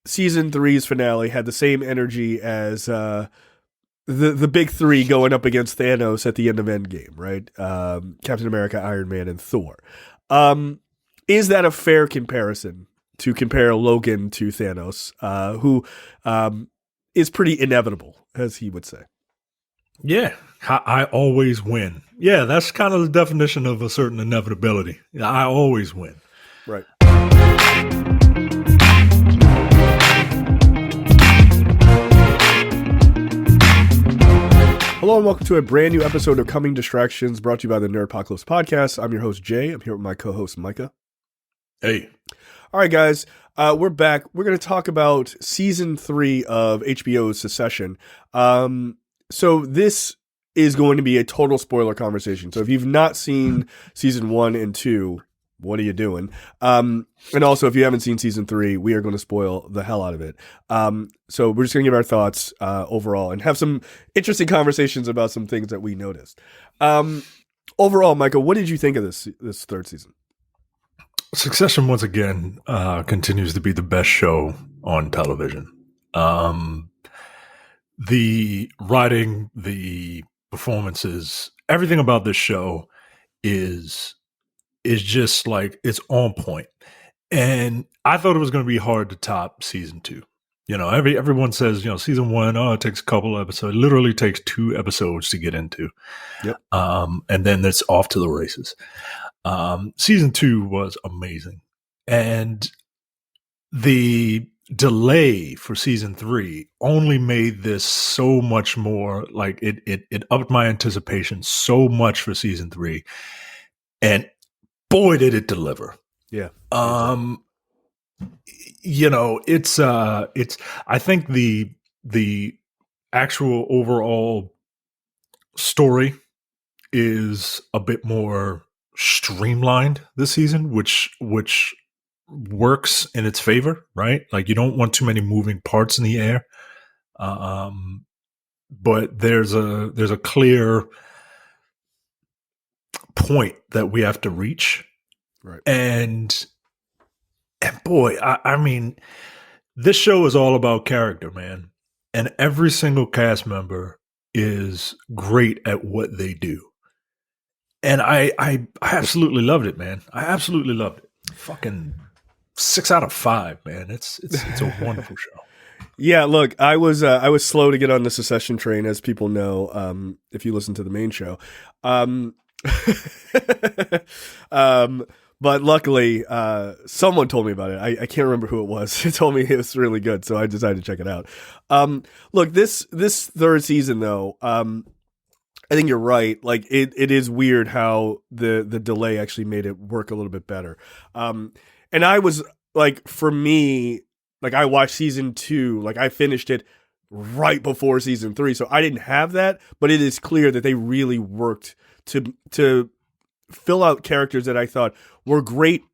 season three's finale had the same energy as the big three going up against Thanos at the end of Endgame, right? Captain America, Iron Man, and Thor. Is that a fair comparison to compare Logan to Thanos, who is pretty inevitable, as he would say? Yeah, I always win. Yeah, that's kind of the definition of a certain inevitability. I always win. Right. Hello and welcome to a brand new episode of Coming Distractions, brought to you by the Nerdpocalypse podcast. I'm your host, Jay. I'm here with my co-host, Micah. Hey. All right, guys. We're back. We're going to talk about season 3 of HBO's Succession. So this is going to be a total spoiler conversation. So if you've not seen season 1 and 2, what are you doing? And also, if you haven't seen season 3, we are going to spoil the hell out of it. So we're just going to give our thoughts overall and have some interesting conversations about some things that we noticed. Overall, Michael, what did you think of this third season? Succession, once again, continues to be the best show on television. The writing, the performances, everything about this show is just like, it's on point. And I thought it was going to be hard to top season 2. You know, everyone says, season 1, it takes a couple of episodes. It literally takes 2 episodes to get into. Yep. And then it's off to the races. Season 2 was amazing. And the delay for season 3 only made this so much more, like it upped my anticipation so much for season 3. And boy, did it deliver. Yeah. It's I think the actual overall story is a bit more streamlined this season, which works in its favor, right? Like, you don't want too many moving parts in the air. But there's a clear point that we have to reach. Right. And boy, I mean, this show is all about character, man. And every single cast member is great at what they do. And I absolutely loved it, man. I absolutely loved it. Fucking 6 out of 5, man. It's a wonderful show. Yeah, look, I was slow to get on the Succession train, as people know, if you listen to the main show. But luckily, someone told me about it. I can't remember who it was. It told me it was really good, so I decided to check it out. Look, this third season, though, I think you're right. Like, it is weird how the delay actually made it work a little bit better. And I was, like, for me, like, I watched season 2, like, I finished it right before season 3, so I didn't have that, but it is clear that they really worked to fill out characters that I thought were great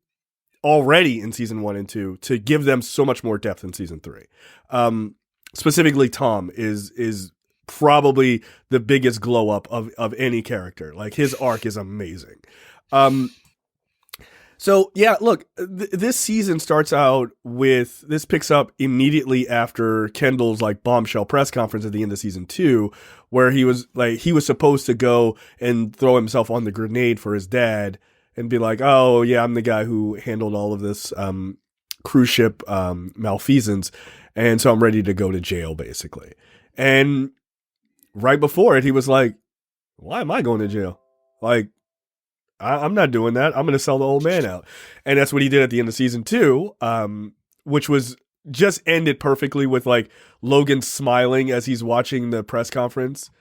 already in season 1 and 2 to give them so much more depth in season 3. Specifically, Tom is probably the biggest glow up of any character. Like, his arc is amazing. So yeah, look, this season starts out with, this picks up immediately after Kendall's like bombshell press conference at the end of season 2, where he was supposed to go and throw himself on the grenade for his dad and be like, oh yeah, I'm the guy who handled all of this cruise ship malfeasance, and so I'm ready to go to jail, basically. And right before it, he was like, why am I going to jail? Like, I'm not doing that. I'm going to sell the old man out. And that's what he did at the end of season 2, which was just ended perfectly with like Logan smiling as he's watching the press conference,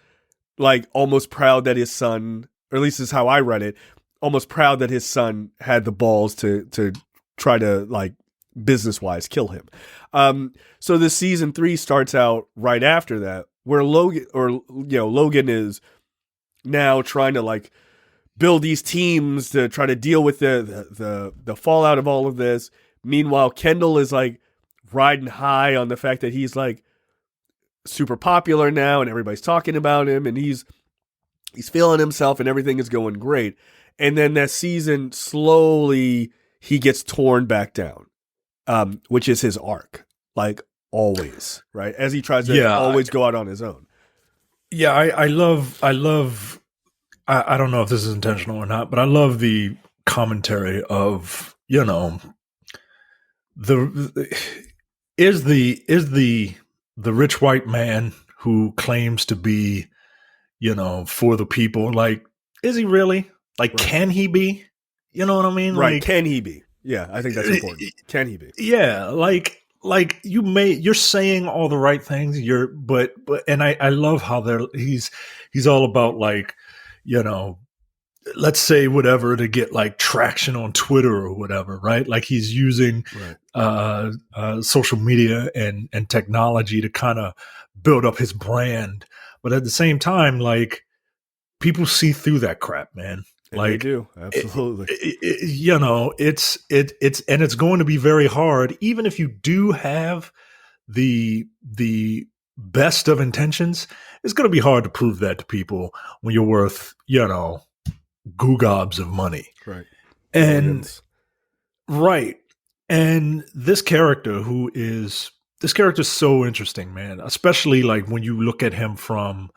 like almost proud that his son, or at least is how I read it, almost proud that his son had the balls to try to, like, business-wise kill him. So this season 3 starts out right after that, where Logan is now trying to, like, build these teams to try to deal with the fallout of all of this. Meanwhile, Kendall is like riding high on the fact that he's like super popular now and everybody's talking about him and he's feeling himself and everything is going great. And then that season, slowly he gets torn back down, which is his arc. like always, right? As he tries to Yeah, always go out on his own. yeah. I love. I don't know if this is intentional or not, but I love the commentary of the is the rich white man who claims to be for the people, like, is he really, like, Right. can he be, you know what I mean, Right. like, Can he be? Yeah, I think that's important. Can he be? yeah, like you're saying all the right things, but and I love how he's all about, like, you know let's say whatever to get like traction on Twitter or whatever, right? Like, he's using Right. social media and technology to kind of build up his brand, but at the same time, like, people see through that crap, man. And they Like, do. Absolutely. it's going to be very hard, even if you do have the best of intentions. It's going to be hard to prove that to people when you're worth goo gobs of money. Right. And Millions. right. And this character is so interesting, man. Especially, like, when you look at him from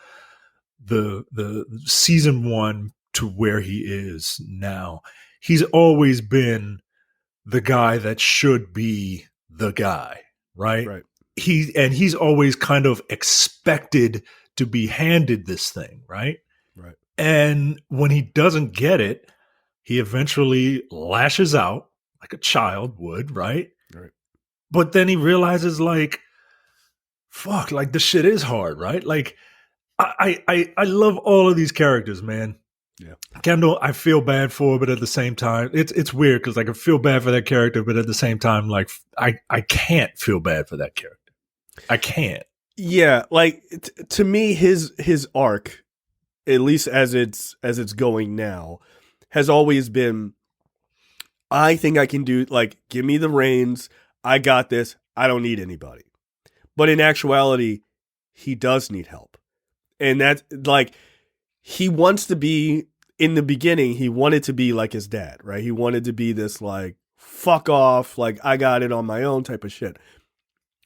the season 1 to where he is now. He's always been the guy that should be the guy, right? Right. He's always kind of expected to be handed this thing, right? Right. And when he doesn't get it, he eventually lashes out like a child would, right? Right. But then he realizes, like, fuck, like, this shit is hard, right? Like, I love all of these characters, man. Yeah. Kendall, I feel bad for, but at the same time, it's weird because, like, I feel bad for that character, but at the same time, like, I can't feel bad for that character. I can't. Yeah, like to me, his arc, at least as it's going now, has always been, I think I can do, like, give me the reins. I got this. I don't need anybody. But in actuality, he does need help. And that's, like, he wants to be, in the beginning, he wanted to be like his dad, right? He wanted to be this, like, fuck off, like, I got it on my own type of shit.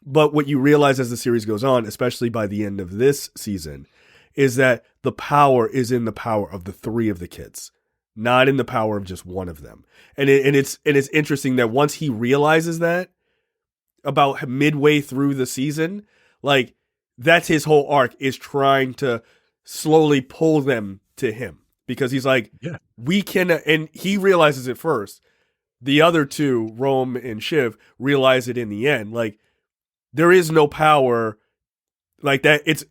But what you realize as the series goes on, especially by the end of this season, is that the power is in the power of the 3 of the kids, not in the power of just one of them. And it's interesting that once he realizes that, about midway through the season, like, that's his whole arc, is trying to slowly pull them to him, because he's like, Yeah. we can, and he realizes it first. The other 2, Rome and Shiv, realize it in the end. Like, there is no power like that. It's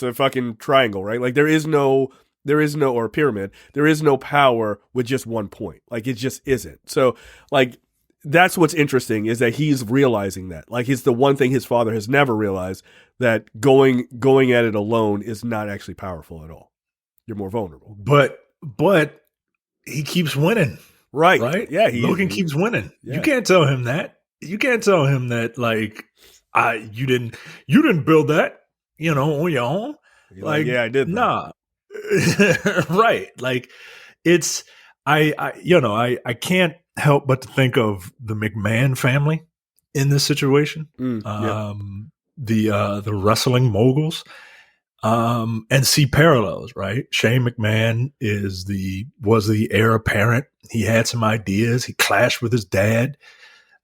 a fucking triangle, right? Like, there is no, or a pyramid. There is no power with just one point. Like, it just isn't. So, like, that's what's interesting, is that he's realizing that. Like, it's the one thing his father has never realized, that going at it alone is not actually powerful at all. You're more vulnerable. But he keeps winning. Right. Right? Yeah. Logan keeps winning. Yeah. You can't tell him that. You can't tell him that, like, you didn't build that, on your own. Like, yeah, I did that. Nah. Right. Like, it's, I can't help but to think of the McMahon family in this situation. Yeah. The wrestling moguls, and see parallels, right? Shane McMahon was the heir apparent. He had some ideas. He clashed with his dad.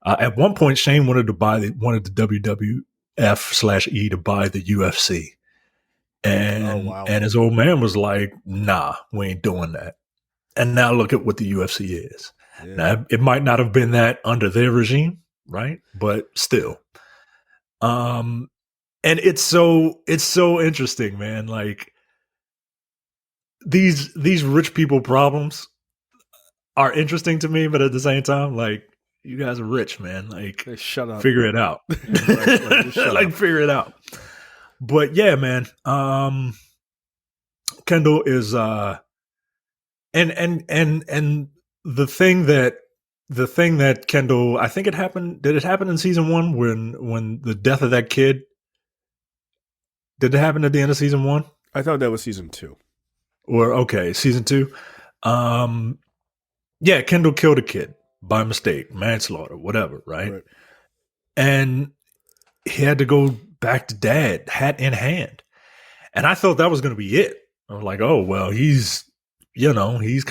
At one point, Shane wanted the WWF/E to buy the UFC. And wow. and his old man was like, nah, we ain't doing that. And now look at what the UFC is. Yeah. Now, it might not have been that under their regime, right? But still. And it's so interesting, man. Like, these rich people problems are interesting to me, but at the same time, like, you guys are rich, man. Like, shut up. Figure it out. Like, figure it out. But yeah, man. Kendall is and the thing that Kendall, I think it happened. Did it happen in season 1 when the death of that kid? Did it happen at the end of season 1? I thought that was season 2. Or okay, season 2. Yeah, Kendall killed a kid by mistake, manslaughter, whatever, right? And he had to go back to dad, hat in hand. And I thought that was going to be it. I was like, oh, well, he's you're his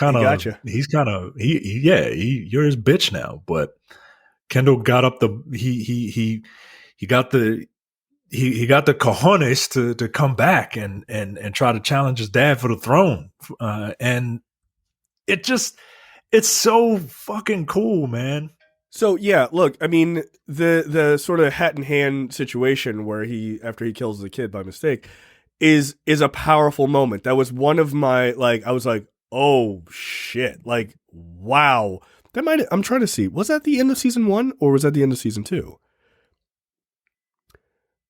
bitch now. But Kendall got up he got the cojones to come back and try to challenge his dad for the throne. And it's so fucking cool, man. So yeah, look, I mean, the sort of hat in hand situation where after he kills the kid by mistake is a powerful moment. That was one of my, I was like, oh shit, wow. I'm trying to see, was that the end of season 1 or was that the end of season 2?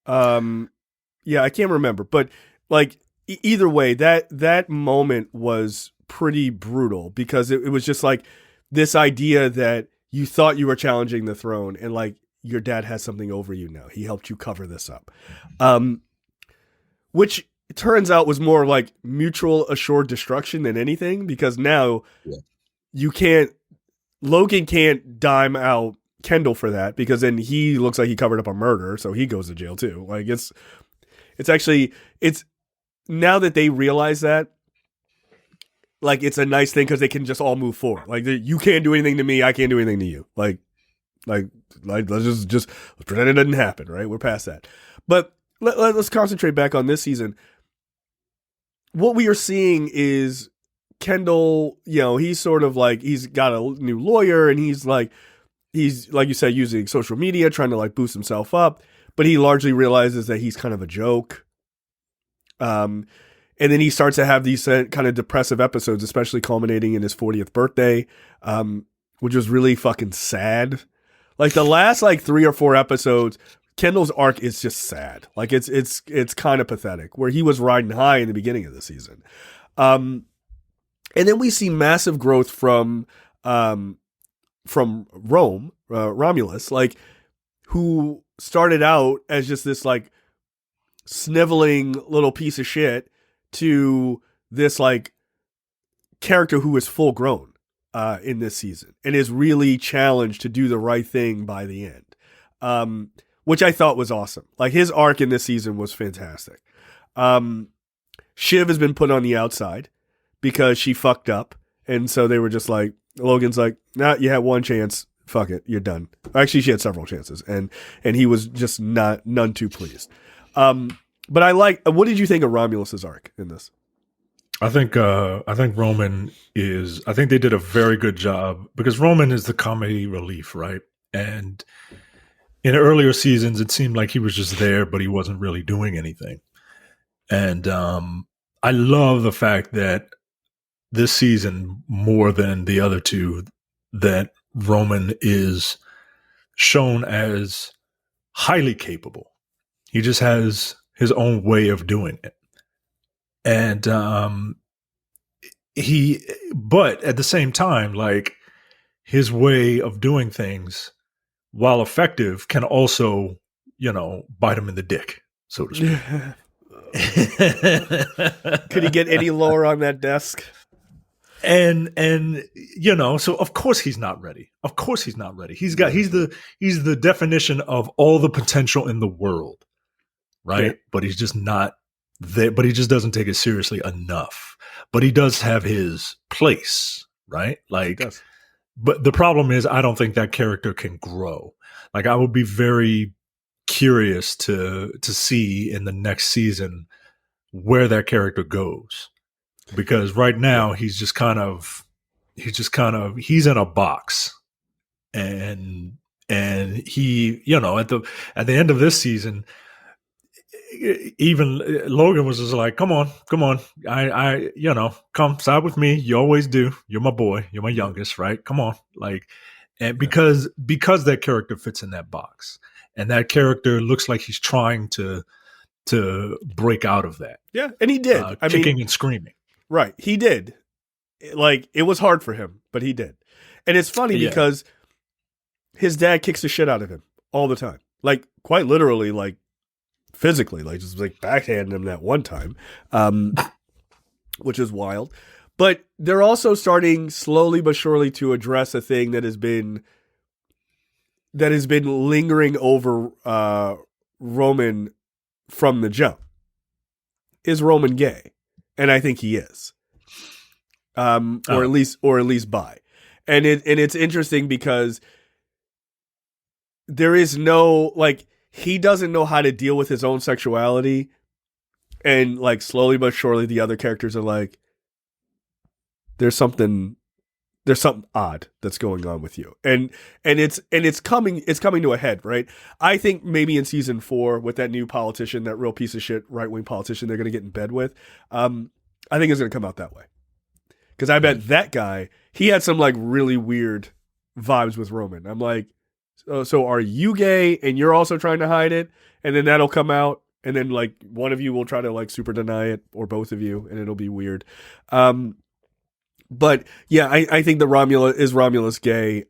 Yeah, I can't remember, but either way, that moment was pretty brutal because it was just this idea that you thought you were challenging the throne and your dad has something over you now. He helped you cover this up. Which it turns out was more mutual assured destruction than anything, because now Logan can't dime out Kendall for that, because then he looks like he covered up a murder, so he goes to jail too. It's now that they realize that, it's a nice thing because they can just all move forward. You can't do anything to me, I can't do anything to you. Let's just pretend it didn't happen, right? We're past that. But let's concentrate back on this season. What we are seeing is Kendall, he's sort of he's got a new lawyer, and he's like you said, using social media, trying to boost himself up, but he largely realizes that he's kind of a joke. And then he starts to have these kind of depressive episodes, especially culminating in his 40th birthday, which was really fucking sad. The last 3 or 4 episodes, Kendall's arc is just sad. It's kind of pathetic, where he was riding high in the beginning of the season. And then we see massive growth from Romulus, who started out as just this sniveling little piece of shit to this character who is full grown in this season and is really challenged to do the right thing by the end, which I thought was awesome. His arc in this season was fantastic. Shiv has been put on the outside because she fucked up, and so they were just Logan's nah, you had one chance, fuck it, you're done. Actually, she had several chances, and he was just none too pleased. But what did you think of Romulus's arc in this? I think Roman I think they did a very good job, because Roman is the comedy relief, right? And in earlier seasons, it seemed like he was just there, but he wasn't really doing anything. And I love the fact that this season, more than the other two, that Roman is shown as highly capable. He just has his own way of doing it. And but at the same time, his way of doing things, while effective, can also, bite him in the dick, so to speak. Could he get any lower on that desk? And so of course he's not ready. Of course he's not ready. He's the definition of all the potential in the world, right? Yeah. But he's just not there. But he just doesn't take it seriously enough. But he does have his place, right? But the problem is, I don't think that character can grow. I would be very curious to see in the next season where that character goes. Because right now he's in a box, and he, at the end of this season, even Logan was just come on, I come side with me. You always do. You're my boy. You're my youngest, right? Come on, and because that character fits in that box, and that character looks like he's trying to break out of that. Yeah, and he did. Kicking and screaming. Right, he did. It was hard for him, but he did. And it's funny because his dad kicks the shit out of him all the time. Quite literally, physically, just backhanding him that one time, which is wild. But they're also starting slowly but surely to address a thing that has been lingering over Roman from the jump. Is Roman gay? And I think he is. Or at least bi. And it's interesting because there is no, like, he doesn't know how to deal with his own sexuality, and like slowly but surely the other characters are like, there's something odd that's going on with you, and it's coming to a head, right? I think maybe in season 4 with that new politician, that real piece of shit right wing politician they're going to get in bed with, I think it's going to come out that way, because I bet that guy, he had some like really weird vibes with Roman. I'm like, so are you gay and you're also trying to hide it? And then that'll come out, and then like one of you will try to like super deny it, or both of you, and it'll be weird. But yeah, I think the Romulus gay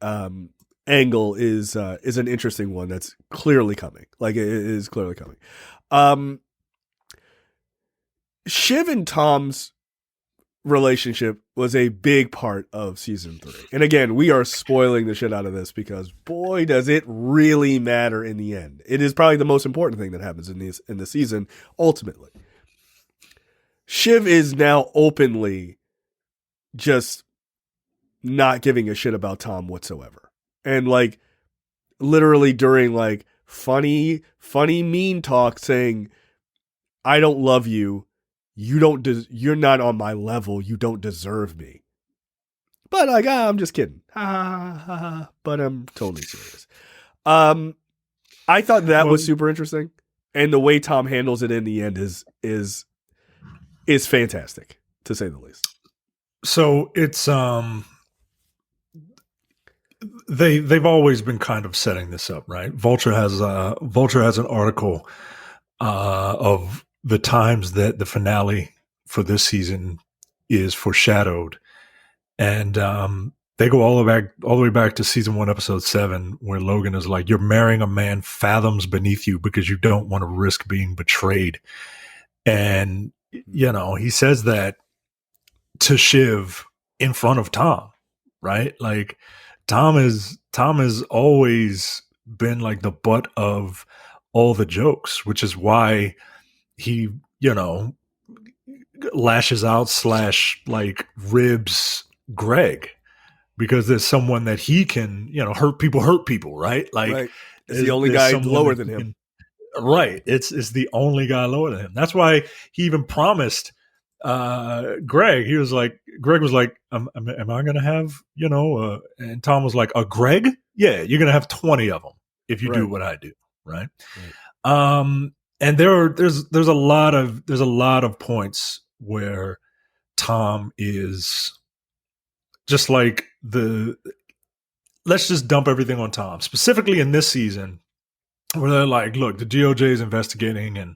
angle is an interesting one that's clearly coming. Like, it is clearly coming. Shiv and Tom's relationship was a big part of season 3. And again, we are spoiling the shit out of this because boy, does it really matter in the end. It is probably the most important thing that happens in the season, ultimately. Shiv is now openly just not giving a shit about Tom whatsoever. And like literally during like funny mean talk saying, I don't love you. You're not on my level. You don't deserve me. But like, I'm just kidding. But I'm totally serious. I thought that was super interesting. And the way Tom handles it in the end is fantastic, to say the least. So it's they've always been kind of setting this up, right? Vulture has an article of the times that the finale for this season is foreshadowed, and they go all the way back to season 1, episode 7, where Logan is like, "You're marrying a man fathoms beneath you because you don't want to risk being betrayed," and he says that to Shiv in front of Tom, right? Like Tom has always been like the butt of all the jokes, which is why he, lashes out / like ribs Greg, because there's someone that he can, hurt people, right? Like, right. It's the only guy lower than him. Right. It's the only guy lower than him. That's why he even promised Greg. Greg was like, am I going to have, and Tom was like, a Greg? Yeah, you're going to have 20 of them if you do what I do. Right. And there's a lot of points where Tom is just like let's just dump everything on Tom, specifically in this season, where they're like, look, the DOJ is investigating and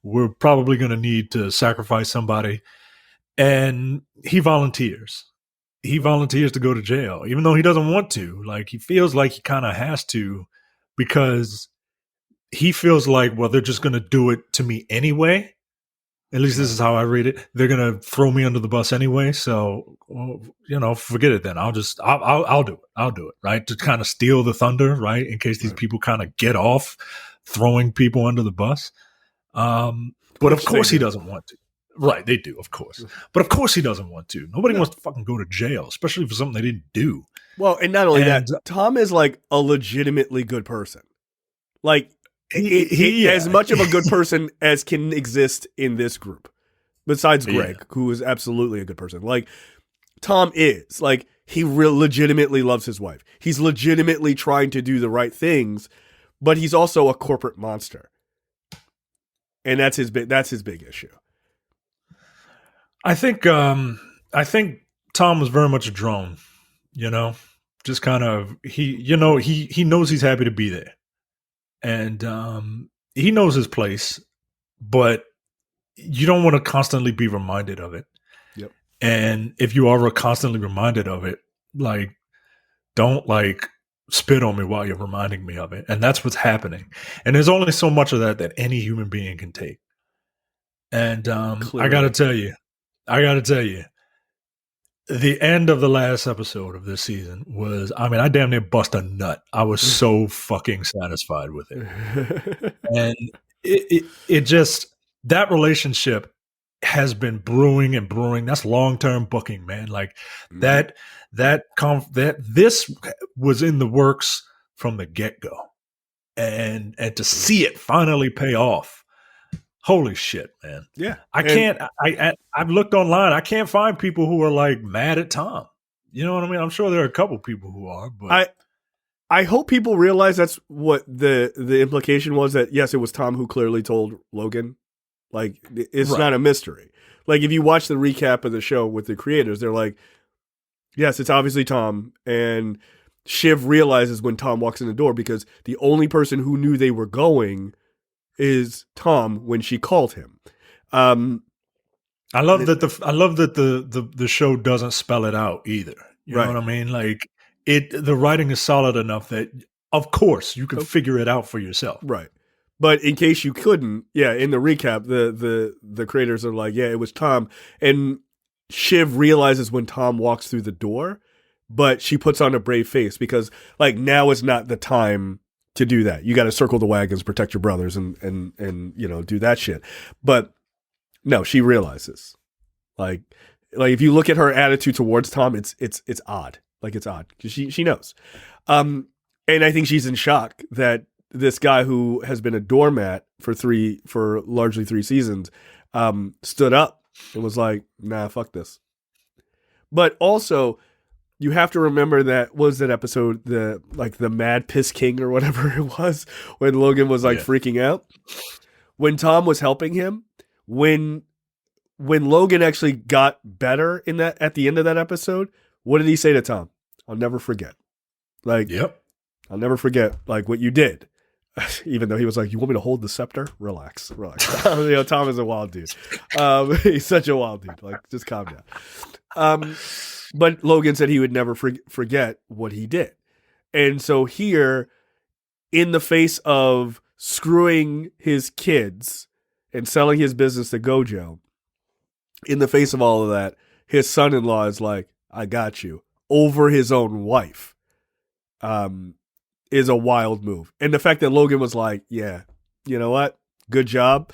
we're probably going to need to sacrifice somebody. And he volunteers. He volunteers to go to jail, even though he doesn't want to. Like, he feels like he kind of has to, because he feels like, well, they're just going to do it to me anyway. At least this is how I read it. They're going to throw me under the bus anyway. So, forget it then. I'll do it. I'll do it. Right. To kind of steal the thunder. Right. In case these people kind of get off throwing people under the bus. But of course he doesn't want to. Right. They do, of course. But of course he doesn't want to. Nobody wants to fucking go to jail, especially for something they didn't do. Well, and not only that, Tom is like a legitimately good person. Like, he as much of a good person as can exist in this group, besides Greg, who is absolutely a good person. Like, Tom is like, he legitimately loves his wife. He's legitimately trying to do the right things, but he's also a corporate monster, and that's his big issue. I think Tom was very much a drone. Just kind of he knows he's happy to be there. And he knows his place, but you don't want to constantly be reminded of it. Yep. And if you are constantly reminded of it, like, don't like spit on me while you're reminding me of it. And that's what's happening. And there's only so much of that any human being can take. And I got to tell you, the end of the last episode of this season was, I mean, I damn near bust a nut. I was so fucking satisfied with it. And it just, that relationship has been brewing and brewing. That's long-term booking, man. Like that this was in the works from the get-go. And to see it finally pay off. Holy shit, man. Yeah. I've looked online. I can't find people who are like mad at Tom. You know what I mean? I'm sure there are a couple people who are, but I hope people realize that's what the implication was, that yes, it was Tom who clearly told Logan. Like, it's not a mystery. Like, if you watch the recap of the show with the creators, they're like, yes, it's obviously Tom. And Shiv realizes when Tom walks in the door, because the only person who knew they were going is Tom when she called him. I love that the show doesn't spell it out either. You know what I mean? Like, the writing is solid enough that, of course, you can figure it out for yourself. Right. But in case you couldn't, in the recap, the creators are like, yeah, it was Tom. And Shiv realizes when Tom walks through the door, but she puts on a brave face because, like, now is not the time to do that. You got to circle the wagons, protect your brothers, and do that shit. But no, she realizes. Like if you look at her attitude towards Tom, it's odd. Like, it's odd because she knows. And I think she's in shock that this guy who has been a doormat for largely 3 seasons stood up and was like, nah, fuck this. But also, you have to remember that episode, the Mad Piss King or whatever it was, when Logan was freaking out. When Tom was helping him, when Logan actually got better at the end of that episode, what did he say to Tom? I'll never forget. Like, yep. I'll never forget what you did. Even though he was like, you want me to hold the scepter? Relax. Tom is a wild dude. He's such a wild dude. Like, just calm down. But Logan said he would never forget what he did. And so here, in the face of screwing his kids and selling his business to Gojo, in the face of all of that, his son-in-law is like, I got you, over his own wife. Is a wild move. And the fact that Logan was like, yeah, you know what? Good job.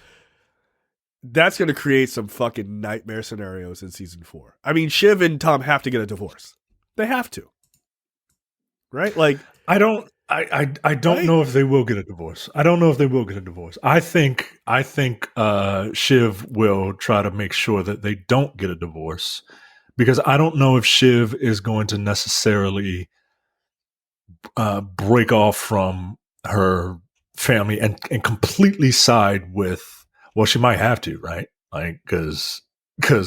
That's going to create some fucking nightmare scenarios in season 4. I mean, Shiv and Tom have to get a divorce. They have to. Right? Like, I don't know if they will get a divorce. I think Shiv will try to make sure that they don't get a divorce, because I don't know if Shiv is going to necessarily break off from her family and completely side with, well, she might have to, right? Like, because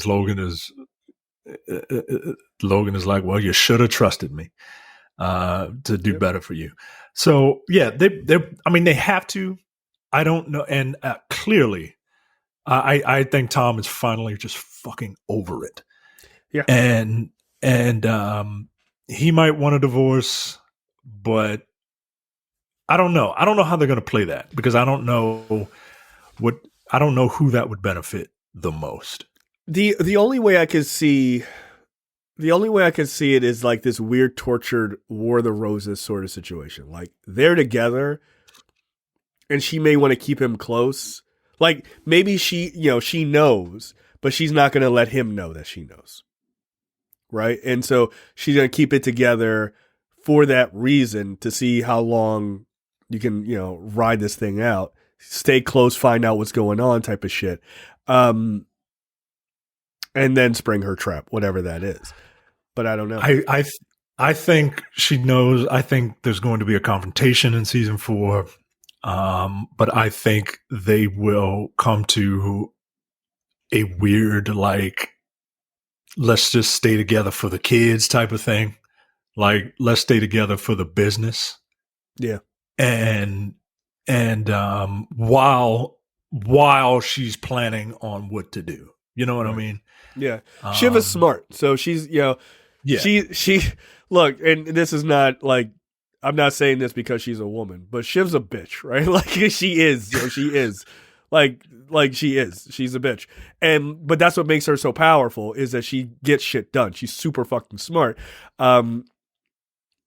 Logan is like, well, you should have trusted me to do better for you. So yeah, they have to. I don't know, and clearly, I think Tom is finally just fucking over it. Yeah, and he might want a divorce. But I don't know. I don't know how they're going to play that, because I don't know who that would benefit the most. The only way I could see it is like this weird tortured War of the Roses sort of situation. Like, they're together and she may want to keep him close. Like, maybe she knows, but she's not going to let him know that she knows. Right? And so she's going to keep it together for that reason, to see how long you can, ride this thing out, stay close, find out what's going on, type of shit. And then spring her trap, whatever that is. But I don't know. I think she knows. I think there's going to be a confrontation in season 4. But I think they will come to a weird, like, let's just stay together for the kids type of thing. Like, let's stay together for the business. Yeah. And while she's planning on what to do. You know what I mean? Yeah. Shiv is smart. So she's, she look, and this is not like, I'm not saying this because she's a woman, but Shiv's a bitch, right? Like, she is. She is. Like she is. She's a bitch. But that's what makes her so powerful is that she gets shit done. She's super fucking smart. And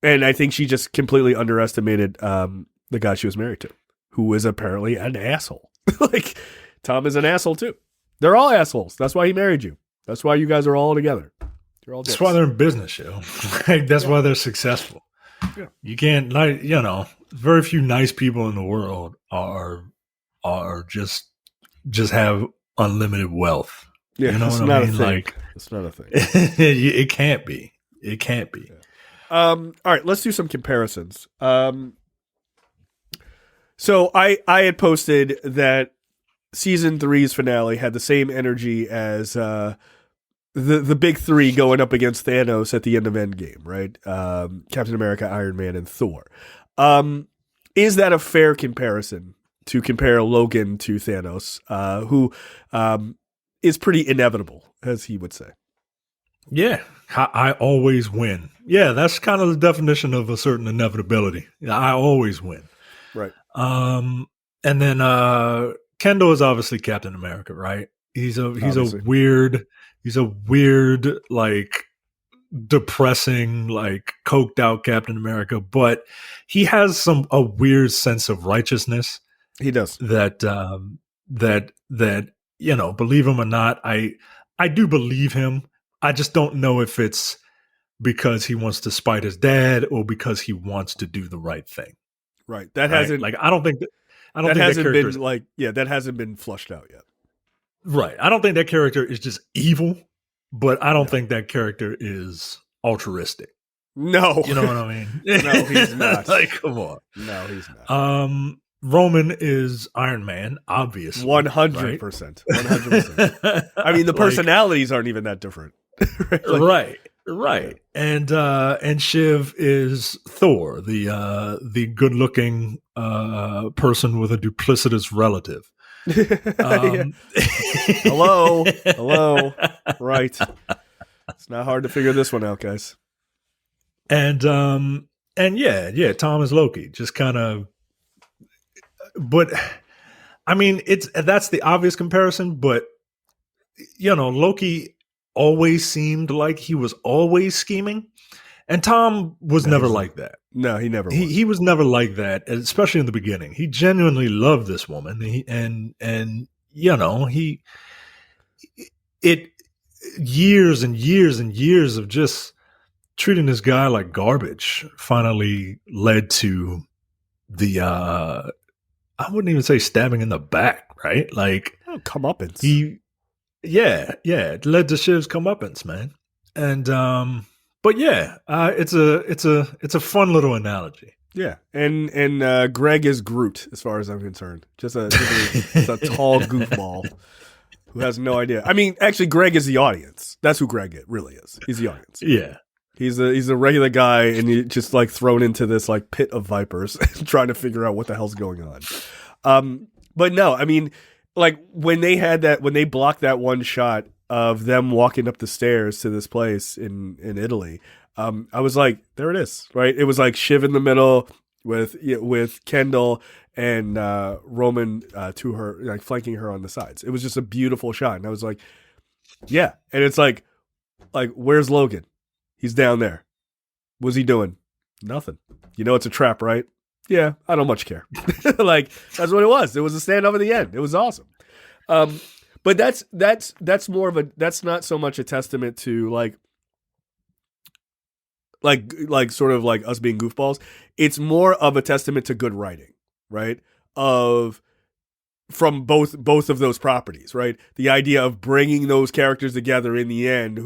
I think she just completely underestimated the guy she was married to, who is apparently an asshole. Like, Tom is an asshole too. They're all assholes. That's why he married you. That's why you guys are all together. You're all dicks. That's why they're in business, yo. Like, that's why they're successful. Yeah. You can't, like, very few nice people in the world are just have unlimited wealth. Yeah, you know it's what not I mean? a thing. Like, it's not a thing. It can't be. It can't be. Yeah. All right, let's do some comparisons. So I had posted that season 3's finale had the same energy as the big three going up against Thanos at the end of Endgame, right? Captain America, Iron Man, and Thor. Is that a fair comparison to compare Logan to Thanos, who is pretty inevitable, as he would say? Yeah, I always win. Yeah, that's kind of the definition of a certain inevitability. I always win. Right. And then Kendall is obviously Captain America, right? He's a weird, like, depressing, like, coked out Captain America, but he has a weird sense of righteousness. He does. That believe him or not, I do believe him. I just don't know if it's because he wants to spite his dad or because he wants to do the right thing. Right. That hasn't, like, I don't think that hasn't been flushed out yet. Right. I don't think that character is just evil, but I don't think that character is altruistic. No. You know what I mean? No, he's not. Like, come on. No, he's not. Roman is Iron Man, obviously. 100%. 100%. I mean, the personalities aren't even that different. Right? Right. And Shiv is Thor, the good-looking person with a duplicitous relative. Hello. Right. It's not hard to figure this one out, guys. And Tom is Loki. Just kind of, but I mean, that's the obvious comparison. But Loki always seemed like he was always scheming, and Tom was never like that. No, he never was. He was never like that, especially in the beginning. He genuinely loved this woman, years and years and years of just treating this guy like garbage finally led to the I wouldn't even say stabbing in the back, right? Like, comeuppance. It led to Shiv's comeuppance, man. And but yeah, it's a fun little analogy. Yeah, and Greg is Groot, as far as I'm concerned. Just a tall goofball who has no idea. I mean, actually, Greg is the audience. That's who Greg really is. He's the audience. Yeah, he's a regular guy, and he's just like thrown into this like pit of vipers, trying to figure out what the hell's going on. But no, I mean, like when they blocked that one shot of them walking up the stairs to this place in Italy. I was like, there it is, right? It was like Shiv in the middle with Kendall and Roman to her, like flanking her on the sides. It was just a beautiful shot, and I was like, yeah. And it's like where's Logan? He's down there. What's he doing? Nothing. It's a trap, right? Yeah, I don't much care. Like that's what it was. It was a standoff at the end. It was awesome. But that's more of that's not so much a testament to like sort of like us being goofballs. It's more of a testament to good writing, right? From both of those properties, right? The idea of bringing those characters together in the end,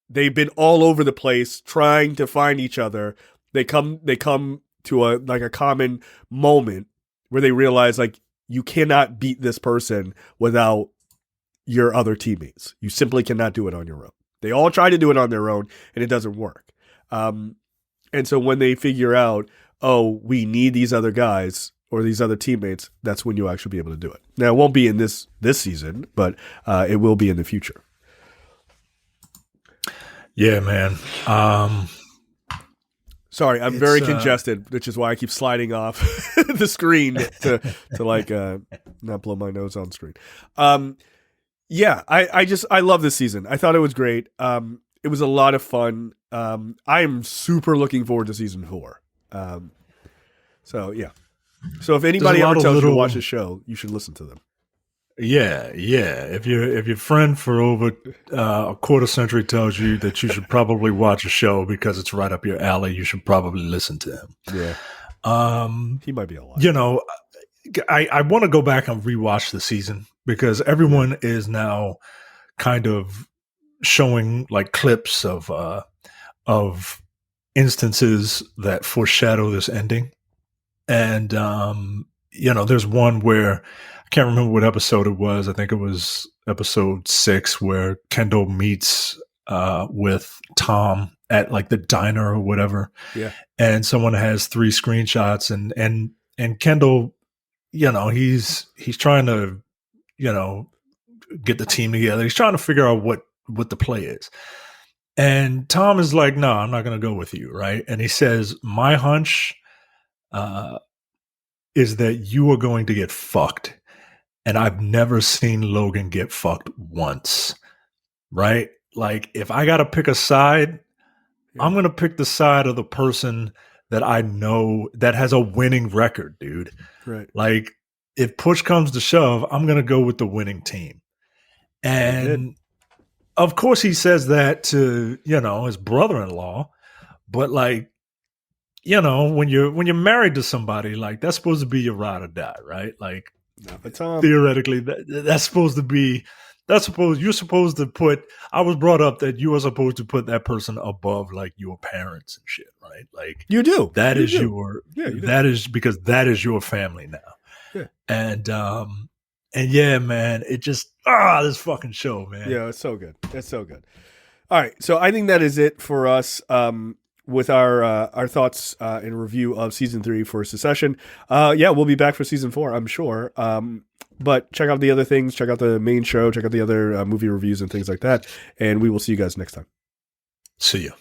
they've been all over the place trying to find each other. They come to a common moment where they realize like you cannot beat this person without your other teammates. You simply cannot do it on your own. They all try to do it on their own, and it doesn't work. And so when they figure out, oh, we need these other guys or these other teammates, that's when you'll actually be able to do it. Now, it won't be in this season, but it will be in the future. Yeah, man. Sorry, I'm very congested, which is why I keep sliding off the screen to like not blow my nose on screen. Yeah, I love this season. I thought it was great. It was a lot of fun. I'm super looking forward to season 4. So yeah. So if anybody ever tells you to watch the show, you should listen to them. Yeah. If your friend for over a quarter century tells you that you should probably watch a show because it's right up your alley, you should probably listen to him. Yeah. He might be a lot. You know, I want to go back and rewatch the season because everyone is now kind of showing like clips of instances that foreshadow this ending. And there's one where I can't remember what episode it was. I think it was episode 6 where Kendall meets with Tom at like the diner or whatever. Yeah. And someone has 3 screenshots and Kendall, he's trying to, get the team together. He's trying to figure out what the play is. And Tom is like, no, I'm not going to go with you. Right. And he says, my hunch is that you are going to get fucked. And I've never seen Logan get fucked once. Right? Like, if I got to pick a side, I'm going to pick the side of the person that I know that has a winning record, dude. Right. Like, if push comes to shove, I'm going to go with the winning team. And of course he says that to, his brother-in-law, but like, when you're married to somebody, like that's supposed to be your ride or die, right? Like theoretically, you're supposed to put. I was brought up that you are supposed to put that person above like your parents and shit, right? Like you do. That you is do. that is because that is your family now. Yeah. And yeah, man, it just this fucking show, man. Yeah, it's so good. It's so good. All right, so I think that is it for us. With our thoughts and review of season 3 for Secession. We'll be back for season 4, I'm sure. But check out the other things, check out the main show, check out the other movie reviews and things like that. And we will see you guys next time. See ya.